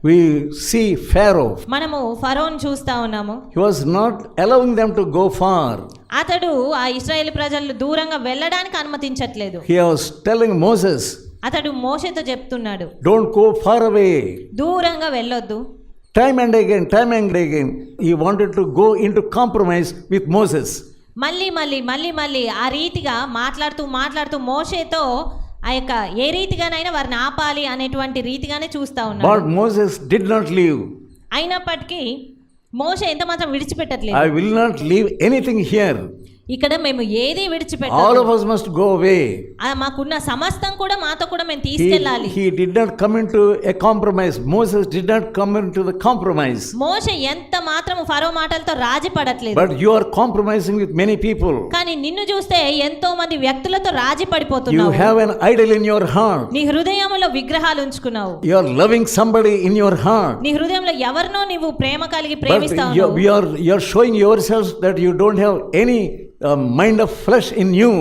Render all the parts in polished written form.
We see Pharaoh. మనము ఫరోను చూస్తా ఉన్నాము. He was not allowing them to go far. అతడు ఆ ఇశ్రాయేలు ప్రజలు దూరంగా వెళ్ళడానికి అనుమతించట్లేదు. He was telling Moses, అతడు మోషేతో చెప్తున్నాడు, don't go far away. దూరంగా వెళ్ళొద్దు. Time and again, he wanted to go into compromise with Moses. మళ్ళీ ఆ రీతిగా మాట్లాడుతూ మోషేతో ఆ యొక్క ఏ రీతిగానైనా వారిని ఆపాలి అనేటువంటి రీతిగానే చూస్తా ఉన్నాడు. But Moses did not leave. అయినప్పటికీ మోషే ఎంత మాత్రం విడిచిపెట్టట్లేదు. I will not leave anything here. ఇక్కడ మేము ఏది విడిచిపెట్టము. All of us must go away. మాకున్న సమస్తం కూడా మాతో కూడా మేము తీసుకెళ్ళాలి. He did not come into a compromise. Moses did not come into the compromise. మోషే ఎంత మాత్రం ఫరో మాటలతో రాజీ పడట్లేదు. But you are compromising with many people. కానీ నిన్ను చూస్తే ఎంతో మంది వ్యక్తులతో రాజీ పడిపోతున్నావు. You have an idol in your heart. నీ హృదయంలో విగ్రహాలు ఉంచుకున్నావు. You are loving somebody in your heart. నీ హృదయంలో ఎవరినో నీవు ప్రేమ కలిగి ప్రేమిస్తావు. You are showing yourselves that you don't have any mind of flesh in you.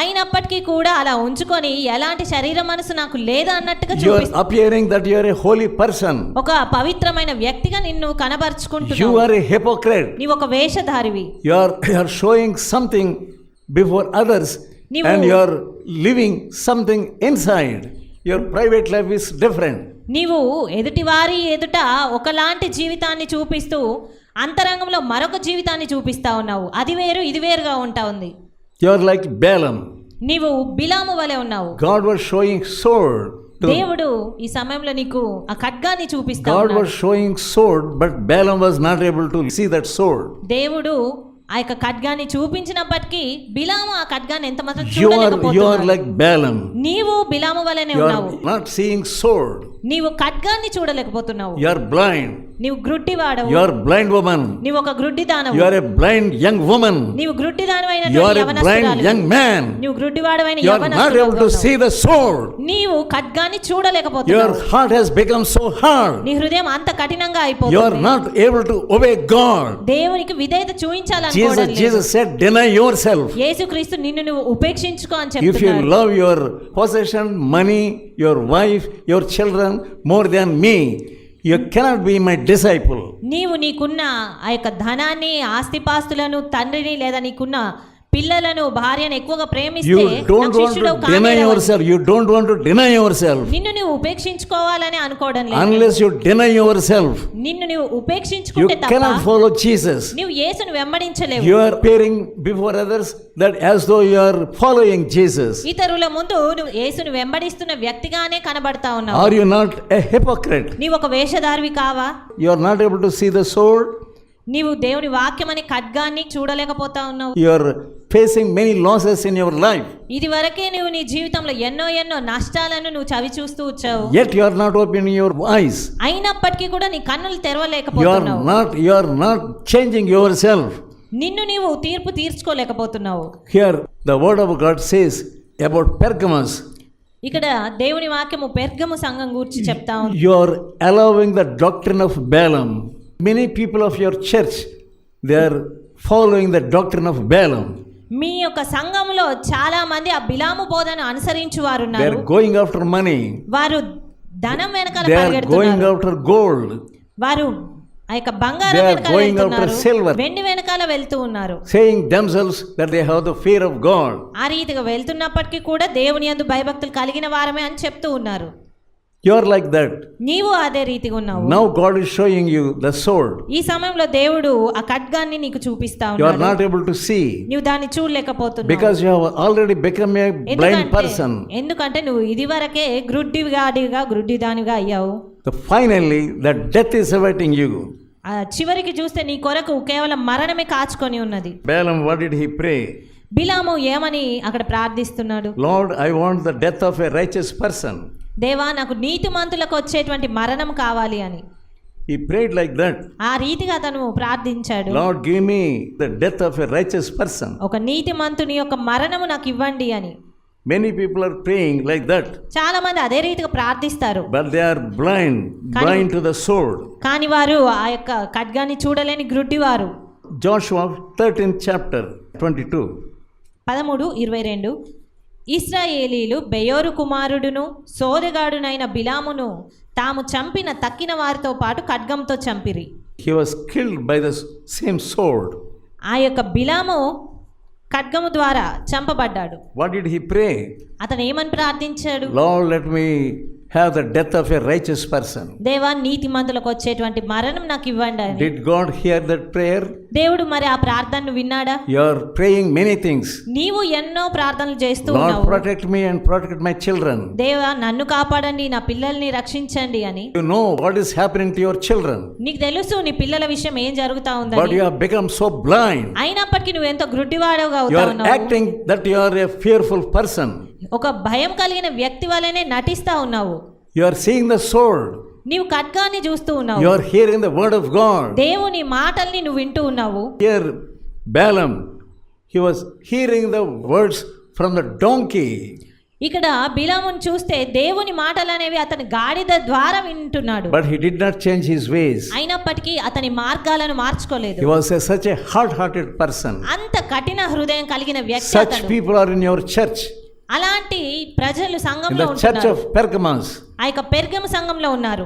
అయినప్పటికీ కూడా అలా ఉంచుకొని ఎలాంటి శరీర మనసు నాకు లేదా అన్నట్టుగా చూపిస్తున్నావు. You are appearing that you are a holy person. ఒక పవిత్రమైన వ్యక్తిగా నిన్ను కనబరుచుకుంటున్నావు. You are a hypocrite. నీవు ఒక వేషధారివి. You are showing something before others and you are living something inside. Your private life is different. నీవు ఎదుటివారి ఎదుట ఒకలాంటి జీవితాన్ని చూపిస్తూ అంతరంగంలో మరొక జీవితాన్ని చూపిస్తా ఉన్నావు. అది వేరు ఇది వేరుగా ఉంటా ఉంది. You are like Balaam. నీవు బిలాము వలె ఉన్నావు. God was showing sword. దేవుడు ఈ సమయంలో నీకు ఆ ఖడ్గాన్ని చూపిస్తా ఉన్నాడు. God was showing sword, but Balaam was not able to see that sword. దేవుడు ఆ యొక్క ఖడ్గాన్ని చూపించినప్పటికీ బిలాము ఆ ఖడ్గాన్ని ఎంత మాత్రం చూడలేకపోతున్నాడు. You are like Balaam. నీవు బిలాము వలెనే ఉన్నావు. You are not seeing sword. నీవు ఖడ్గాన్ని చూడలేకపోతున్నావు. You are blind. నీవు గ్రుడ్డివాడవు. You are blind woman. నీవు ఒక గ్రుడ్డిదానవు. You are a blind young woman. నీవు గ్రుడ్డిదానవైన యవనస్తురాలు. You are a blind young man. నీవు గ్రుడ్డివాడవైన యవనస్తురాలు. You are not able to see the sword. నీవు ఖడ్గాన్ని చూడలేకపోతున్నావు. Your heart has become so hard. నీ హృదయం అంత కఠినంగా అయిపోతుంది. You are not able to obey God. దేవునికి విధేయత చూపించాలనుకోవడం లేదు. Jesus said, deny yourself. యేసుక్రీస్తు నిన్ను నువ్వు ఉపేక్షించుకో అని చెప్తున్నాడు. If you love your possession, money, your wife, your children more than me, you cannot be my disciple. నీవు నీకున్న ఆ యొక్క ధనాన్ని, ఆస్తిపాస్తులను, తండ్రిని లేదా నీకున్న పిల్లలను, భార్యను ఎక్కువగా ప్రేమిస్తే you don't want to deny yourself. You don't want to deny yourself. నిన్ను నువ్వు ఉపేక్షించుకోవాలని అనుకోవడం లేదు. Unless you deny yourself, నిన్ను నువ్వు ఉపేక్షించుకుంటే తప్ప you cannot follow Jesus. నీవు యేసును వెంబడించలేవు. You are appearing before others that as though you are following Jesus. ఇతరుల ముందు నువ్వు యేసును వెంబడిస్తున్న వ్యక్తిగానే కనబడతా ఉన్నావు. Are you not a hypocrite? నీవు ఒక వేషధారివి కావా? You are not able to see the sword. నీవు దేవుని వాక్యం అనే ఖడ్గాన్ని చూడలేకపోతా ఉన్నావు. You are facing many losses in your life. ఇది వరకే నువ్వు నీ జీవితంలో ఎన్నో నష్టాలను నువ్వు చవి చూస్తూ వచ్చావు. Yet you are not opening your eyes. అయినప్పటికీ కూడా నీ కన్నులు తెరవలేకపోతున్నావు. You are not changing yourself. నిన్ను నీవు తీర్పు తీర్చుకోలేకపోతున్నావు. Here the word of God says about Pergamos. ఇక్కడ దేవుని వాక్యము పెర్గము సంఘం గురించి చెప్తా ఉంది. You are allowing the doctrine of Balaam. Many people of your church, they are following the doctrine of Balaam. మీ యొక్క సంఘములో చాలా మంది ఆ బిలాము బోధను అనుసరించు వారు ఉన్నారు. They are going after money. వారు ధనం వెనకాల పరిగెడుతున్నారు. పరిగెడుతున్నారు. They are going after gold. వారు ఆ యొక్క బంగారం వెనకాల వెళ్తున్నారు. వెండి వెనకాల వెళ్తూ ఉన్నారు. Saying themselves that they have the fear of God. ఆ రీతిగా వెళ్తున్నప్పటికీ కూడా దేవుని యందు భయభక్తులు కలిగిన వారమే అని చెప్తూ ఉన్నారు. You are like that. నీవు అదే రీతిగా ఉన్నావు. Now God is showing you the sword. ఈ సమయంలో దేవుడు ఆ ఖడ్గాన్ని నీకు చూపిస్తా ఉన్నాడు. You are not able to see. నీవు దాన్ని చూడలేకపోతున్నావు. Because you have already become a blind person. ఎందుకంటే నువ్వు ఇదివరకే గ్రుడ్డిదానిగా అయ్యావు. Finally the death is awaiting you. చివరికి చూస్తే నీ కొరకు కేవలం మరణమే కాచుకొని ఉన్నది. Balaam, what did he pray? బిలాము ఏమని అక్కడ ప్రార్థిస్తున్నాడు? Lord, I want the death of a righteous person. దేవా, నాకు నీతిమంతులకు వచ్చేటువంటి మరణం కావాలి అని. He prayed like that. ఆ రీతిగా అతను ప్రార్థించాడు. Lord, give me the death of a righteous person. ఒక నీతిమంతుని యొక్క మరణము నాకు ఇవ్వండి అని. Many people are praying like that. చాలా మంది అదే రీతిగా ప్రార్థిస్తారు. But they are blind to the sword. కానీ వారు ఆ యొక్క ఖడ్గాన్ని చూడలేని గ్రుడ్డివారు. Joshua 13th chapter 22. 13:22 ఇశ్రాయేలీలు బెయోరు కుమారుడును సోదెగాడునైన బిలామును తాము చంపిన తక్కిన వారితో పాటు ఖడ్గంతో చంపిరి. He was killed by the same sword. ఆ యొక్క బిలాము ఖడ్గము ద్వారా చంపబడ్డాడు. What did he pray? అతను ఏమని ప్రార్థించాడు? Lord, let me have the death of a righteous person. దేవా, నీతిమంతులకు వచ్చేటువంటి మరణం నాకు ఇవ్వండి అని. Did God hear that prayer? దేవుడు మరి ఆ ప్రార్థనను విన్నాడా? You are praying many things. నీవు ఎన్నో ప్రార్థనలు చేస్తూ Lord, ఉన్నావు. protect me and protect my children. దేవా, నన్ను కాపాడండి, నా పిల్లల్ని రక్షించండి అని. You know what is happening to your children. నీకు తెలుసు నీ పిల్లల విషయం ఏం జరుగుతా But ఉందని. you have become so blind. అయినప్పటికీ నువ్వు ఎంతో గ్రుడ్డివాడవుగా You అవుతా are ఉన్నావు. acting that you are a fearful person. ఒక భయం కలిగిన వ్యక్తి వలనే నటిస్తా ఉన్నావు. You are seeing the sword. నీవు ఖడ్గాన్ని చూస్తూ You ఉన్నావు. are hearing the word of God. దేవుని మాటల్ని నువ్వు వింటూ ఉన్నావు. Here, Balaam, he was hearing the words from the donkey. ఇక్కడ బిలామును చూస్తే దేవుని మాటలు అనేవి అతని గాడిద ద్వారా వింటున్నాడు. But he did not change his ways. అయినప్పటికీ అతని మార్గాలను మార్చుకోలేదు. He was such a hard-hearted person. అంత కఠిన హృదయం కలిగిన వ్యక్తి Such అతడు. people are in your church. అలాంటి ప్రజలు In సంఘంలో the church ఉంటున్నారు. of Pergamos. ఆ యొక్క పెర్గము సంఘంలో ఉన్నారు.